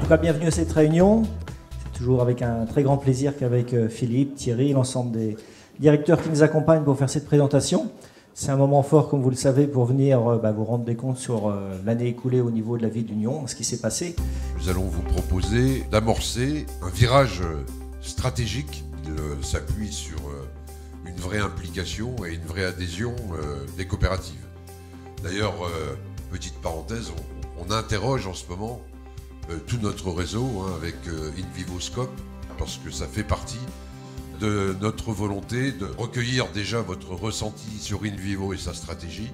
tout cas, bienvenue à cette réunion. C'est toujours avec un très grand plaisir qu'avec Philippe, Thierry, l'ensemble des directeurs qui nous accompagnent pour faire cette présentation. C'est un moment fort, comme vous le savez, pour venir vous rendre des comptes sur l'année écoulée au niveau de la ville d'Union, ce qui s'est passé. Nous allons vous proposer d'amorcer un virage stratégique qui s'appuie sur une vraie implication et une vraie adhésion des coopératives. D'ailleurs, petite parenthèse, on interroge en ce moment tout notre réseau avec InVivoScope, parce que ça fait partie de notre volonté de recueillir déjà votre ressenti sur InVivo et sa stratégie,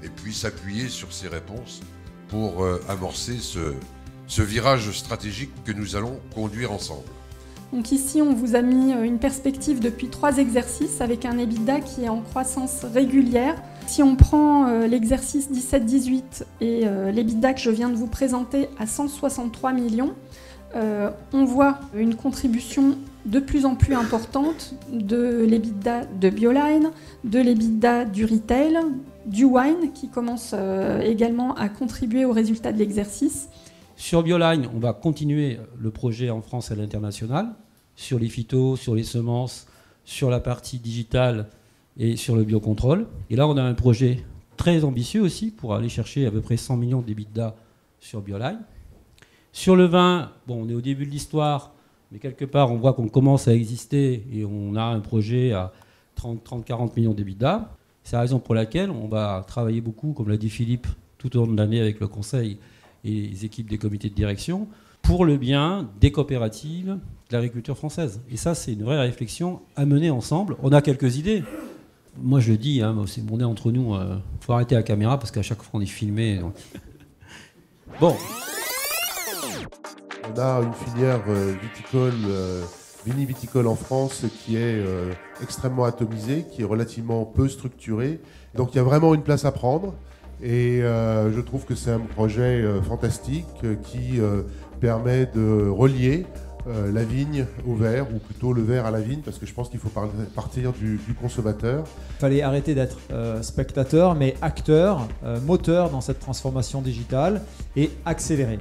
et puis s'appuyer sur ces réponses pour amorcer ce virage stratégique que nous allons conduire ensemble. Donc ici, on vous a mis une perspective depuis 3 exercices avec un EBITDA qui est en croissance régulière. Si on prend l'exercice 17-18 et l'EBITDA que je viens de vous présenter à 163 millions, on voit une contribution de plus en plus importante de l'EBITDA de Bioline, de l'EBITDA du retail, du wine qui commence également à contribuer aux résultats de l'exercice. Sur Bioline, on va continuer le projet en France et à l'international, sur les phytos, sur les semences, sur la partie digitale et sur le biocontrôle. Et là, on a un projet très ambitieux aussi pour aller chercher à peu près 100 millions d'EBITDA sur Bioline. Sur le vin, bon, on est au début de l'histoire, mais quelque part, on voit qu'on commence à exister et on a un projet à 30-40 millions d'EBITDA. C'est la raison pour laquelle on va travailler beaucoup, comme l'a dit Philippe, tout au long de l'année avec le conseil et les équipes des comités de direction, pour le bien des coopératives de l'agriculture française. Et ça, c'est une vraie réflexion à mener ensemble. On a quelques idées. Moi, je le dis, c'est mon nez entre nous. Faut arrêter la caméra parce qu'à chaque fois, on est filmé. Donc... Bon. On a une filière viticole, viniviticole en France qui est extrêmement atomisée, qui est relativement peu structurée. Donc, il y a vraiment une place à prendre. Et je trouve que c'est un projet fantastique qui permet de relier la vigne au verre, ou plutôt le verre à la vigne, parce que je pense qu'il faut partir du consommateur. Il fallait arrêter d'être spectateur, mais acteur, moteur dans cette transformation digitale et accélérer.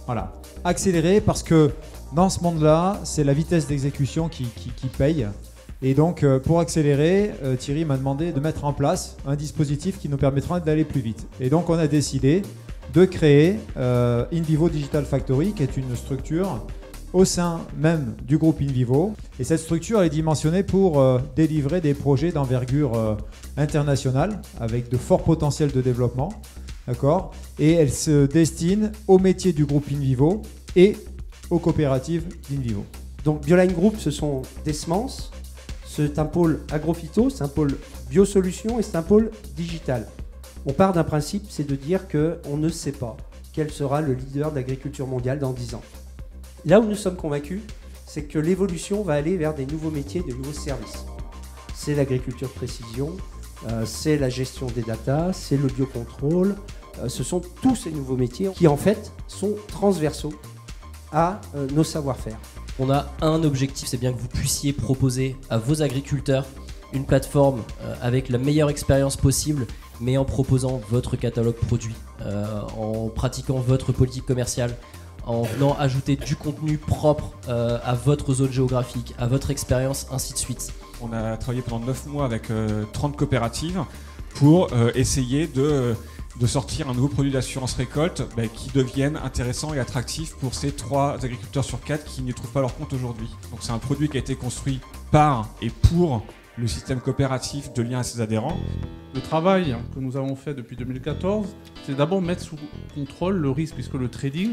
Voilà, accélérer parce que dans ce monde-là, c'est la vitesse d'exécution qui paye. Et donc, pour accélérer, Thierry m'a demandé de mettre en place un dispositif qui nous permettra d'aller plus vite. Et donc, on a décidé de créer InVivo Digital Factory, qui est une structure au sein même du groupe InVivo. Et cette structure est dimensionnée pour délivrer des projets d'envergure internationale, avec de forts potentiels de développement. D'accord ? Et elle se destine aux métiers du groupe InVivo et aux coopératives d'InVivo. Donc, Bioline Group, ce sont des semences. C'est un pôle agrophyto, c'est un pôle biosolutions et c'est un pôle digital. On part d'un principe, c'est de dire qu'on ne sait pas quel sera le leader de l'agriculture mondiale dans 10 ans. Là où nous sommes convaincus, c'est que l'évolution va aller vers des nouveaux métiers, des nouveaux services. C'est l'agriculture de précision, c'est la gestion des data, c'est le biocontrôle. Ce sont tous ces nouveaux métiers qui en fait sont transversaux à nos savoir-faire. On a un objectif, c'est bien que vous puissiez proposer à vos agriculteurs une plateforme avec la meilleure expérience possible, mais en proposant votre catalogue produit, en pratiquant votre politique commerciale, en venant ajouter du contenu propre à votre zone géographique, à votre expérience, ainsi de suite. On a travaillé pendant 9 mois avec 30 coopératives pour essayer de sortir un nouveau produit d'assurance récolte qui devienne intéressant et attractif pour ces 3 agriculteurs sur 4 qui ne trouvent pas leur compte aujourd'hui. Donc c'est un produit qui a été construit par et pour le système coopératif de lien à ses adhérents. Le travail que nous avons fait depuis 2014, c'est d'abord mettre sous contrôle le risque, puisque le trading,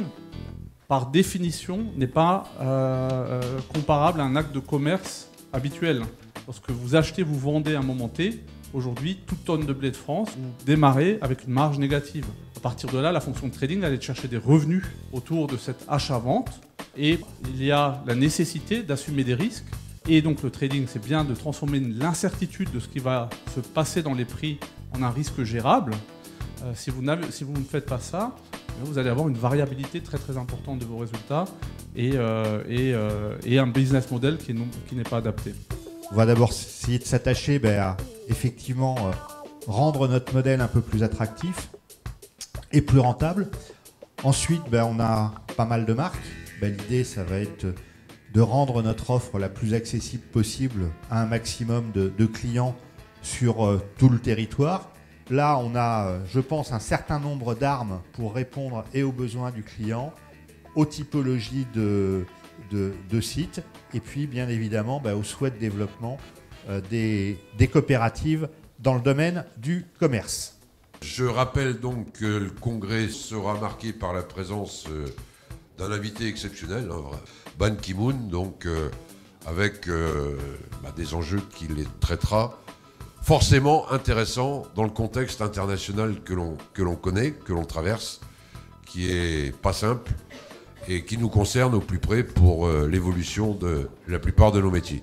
par définition, n'est pas comparable à un acte de commerce habituel. Lorsque vous achetez, vous vendez à un moment T. Aujourd'hui, toute tonne de blé de France, vous démarrez avec une marge négative. À partir de là, la fonction de trading va aller chercher des revenus autour de cet achat-vente. Et il y a la nécessité d'assumer des risques. Et donc le trading, c'est bien de transformer l'incertitude de ce qui va se passer dans les prix en un risque gérable. Si vous ne faites pas ça, vous allez avoir une variabilité très très importante de vos résultats et un business model qui n'est pas adapté. On va d'abord essayer de s'attacher à effectivement rendre notre modèle un peu plus attractif et plus rentable. Ensuite, on a pas mal de marques. L'idée, ça va être de rendre notre offre la plus accessible possible à un maximum de clients sur tout le territoire. Là, on a, je pense, un certain nombre d'armes pour répondre et aux besoins du client, aux typologies de sites, et puis bien évidemment aux souhaits de développement des coopératives dans le domaine du commerce. Je rappelle donc que le congrès sera marqué par la présence d'un invité exceptionnel, Ban Ki-moon, donc avec des enjeux qu'il traitera, forcément intéressants dans le contexte international que l'on connaît, que l'on traverse, qui est pas simple et qui nous concerne au plus près pour l'évolution de la plupart de nos métiers.